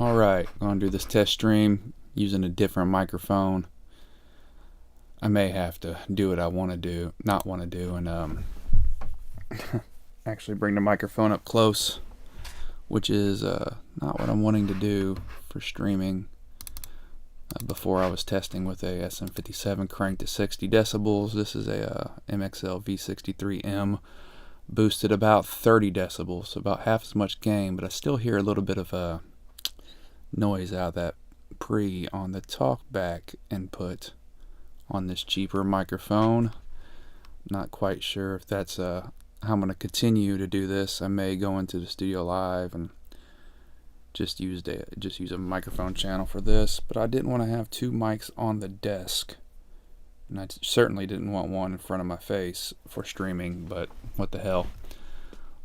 Alright, I'm going to do this test stream using a different microphone. I may have to do what I not want to do, and actually bring the microphone up close, which is not what I'm wanting to do for streaming. Before I was testing with a SM57 cranked to 60 decibels. This is a MXL V63M boosted about 30 decibels, about half as much gain, but I still hear a little bit of noise out of that pre on the talkback input on this cheaper microphone. Not quite sure if that's how I'm going to continue to do this. I may go into the studio live and just use a microphone channel for this, but I didn't want to have two mics on the desk, and I certainly didn't want one in front of my face for streaming. But what the hell,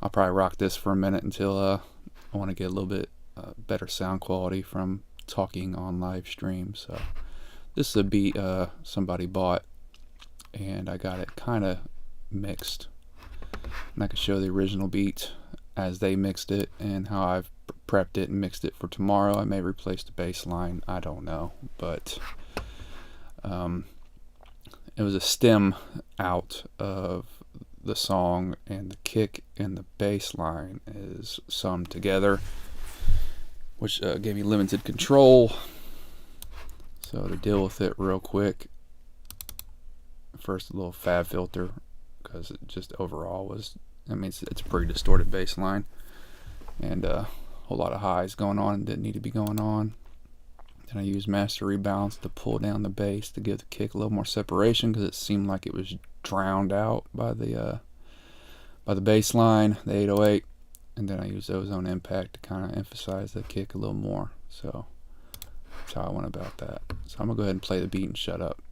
I'll probably rock this for a minute until I want to get a little bit better sound quality from talking on live stream. So this is a beat somebody bought, and I got it kind of mixed, and I can show the original beat as they mixed it and how I've prepped it and mixed it for tomorrow. I may replace the bass line, I don't know, but it was a stem out of the song, and the kick and the bass line is summed together, which gave me limited control. So to deal with it real quick, first a little fab filter, because it just overall was, it's a pretty distorted bass line, and a whole lot of highs going on and didn't need to be going on. Then I used master rebalance to pull down the bass to give the kick a little more separation, because it seemed like it was drowned out by the bass line, the 808. And then I used ozone impact to kind of emphasize the kick a little more. So that's how I went about that. So I'm gonna go ahead and play the beat and shut up.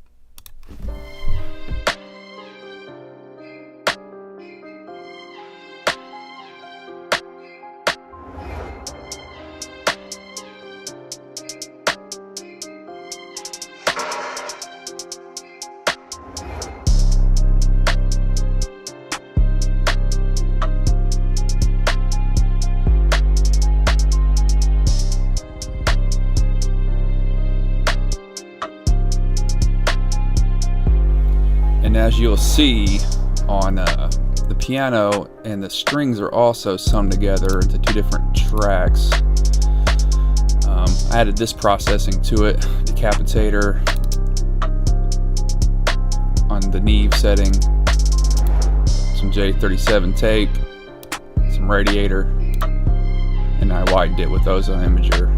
And as you'll see on the piano, and the strings are also summed together into two different tracks. I added this processing to it, decapitator on the Neve setting, some J37 tape, some radiator, and I widened it with ozone imager.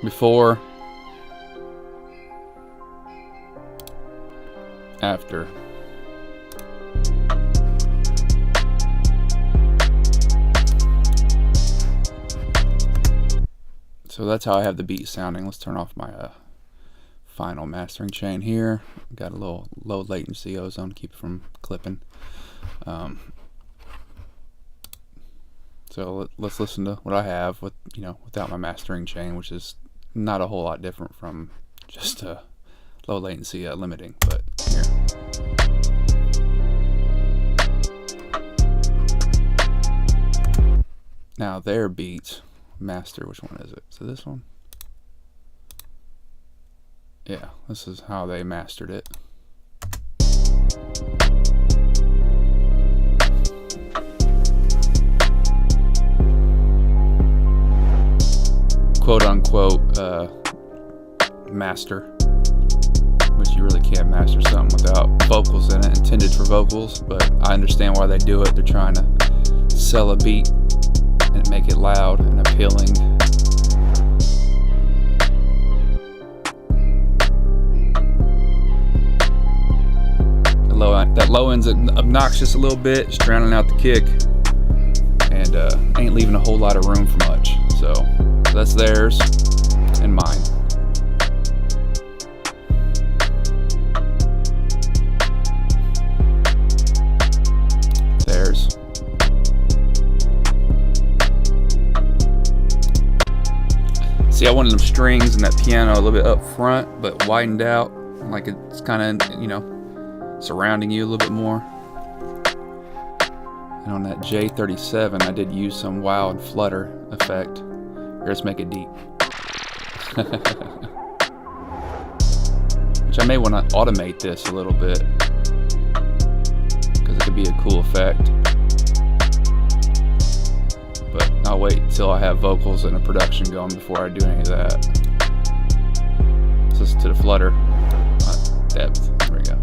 Before, after. So that's how I have the beat sounding. Let's turn off my final mastering chain here. Got a little low latency ozone to keep it from clipping. So let's listen to what I have with, without my mastering chain, which is not a whole lot different from just low latency limiting, but here. Now their beat master, which one is it? So this one? Yeah, this is how they mastered it. Quote unquote master, which you really can't master something without vocals in it, intended for vocals, but I understand why they do it. They're trying to sell a beat and make it loud and appealing. That low end's obnoxious a little bit, it's drowning out the kick, and ain't leaving a whole lot of room for much. So that's theirs and mine. Theirs. See, I wanted them strings and that piano a little bit up front, but widened out, like it's kind of, surrounding you a little bit more. And on that J37, I did use some wow and flutter effect. Here, let's make it deep. Which I may want to automate this a little bit, because it could be a cool effect. But I'll wait until I have vocals and a production going before I do any of that. Let's listen to the flutter depth. There we go.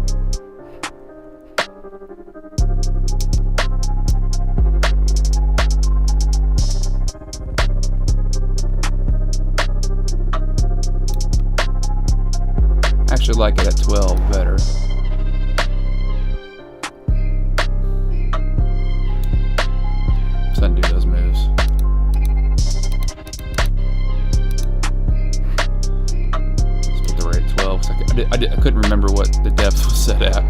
I actually like it at 12 better. Let's undo those moves. Let's put the rate at 12. I couldn't remember what the depth was set at,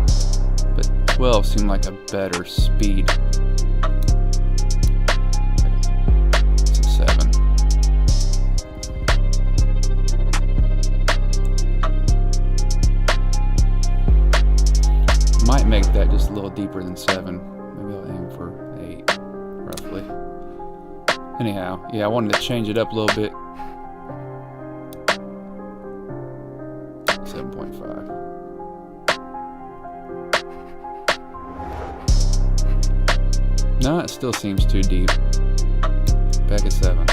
but 12 seemed like a better speed. It's a 7. Might make that just a little deeper than 7. Maybe I'll aim for 8, roughly. Anyhow, yeah, I wanted to change it up a little bit. 7.5. No, it still seems too deep. Back at 7.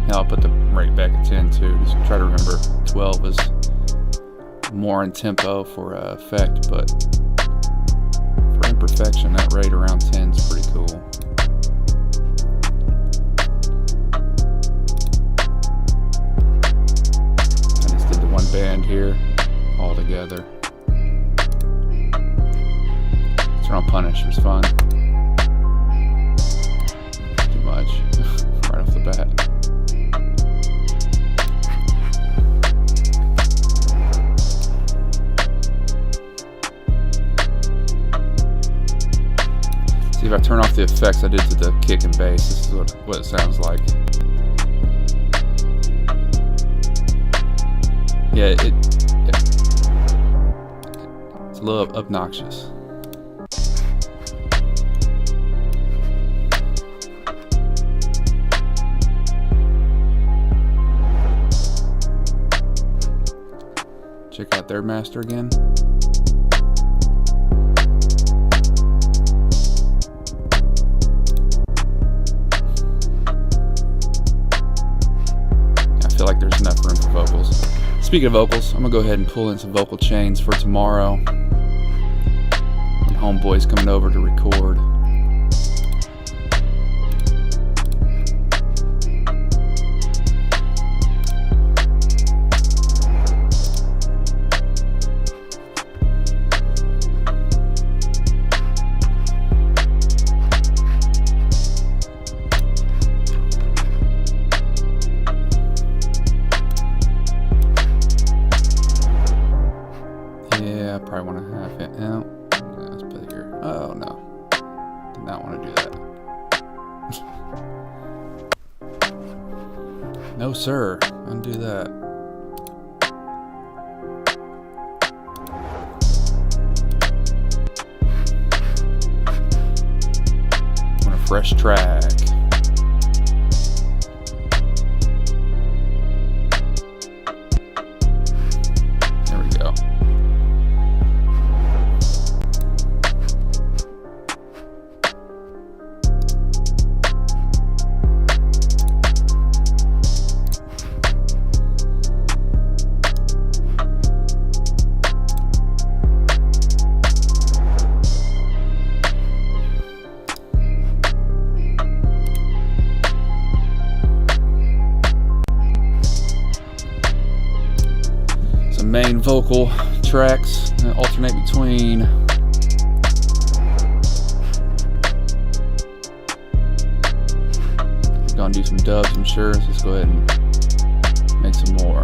Now I'll put the rate back at 10 too. Just try to remember 12 is more in tempo for effect, but for imperfection, that rate around 10 is pretty cool. I just did the one band here all together. Turn on Punish was fun. Too much right off the bat. See, if I turn off the effects I did to the kick and bass, this is what it sounds like. Yeah, it's a little obnoxious. Check out their master again. I feel like there's enough room for vocals. Speaking of vocals, I'm gonna go ahead and pull in some vocal chains for tomorrow when Homeboy's coming over to record. Yeah, I probably want to have it out. Let's put it here. Oh no, did not want to do that. No sir, undo that. Want a fresh track. There we go. Main vocal tracks that alternate between. We're gonna do some dubs, I'm sure. So let's go ahead and make some more.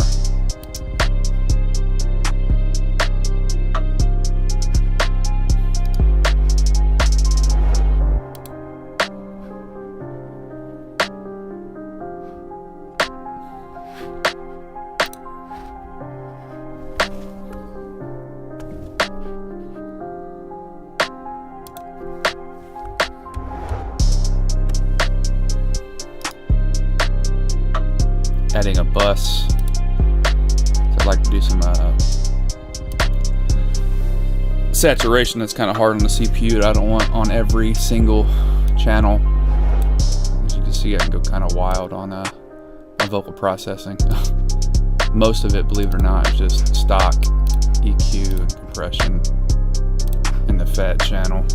plus. So I'd like to do some saturation that's kind of hard on the CPU that I don't want on every single channel. As you can see, I can go kind of wild on my vocal processing. Most of it, believe it or not, is just stock EQ and compression in the fat channel.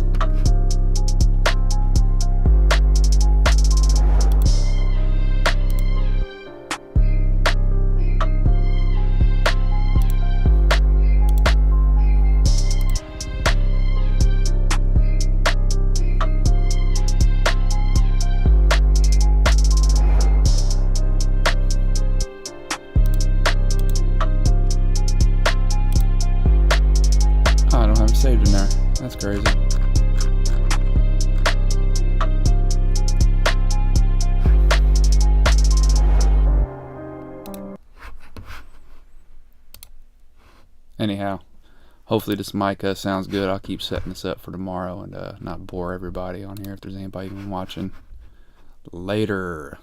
I don't have it saved in there. That's crazy. Anyhow, hopefully this mic sounds good. I'll keep setting this up for tomorrow and not bore everybody on here if there's anybody even watching. Later.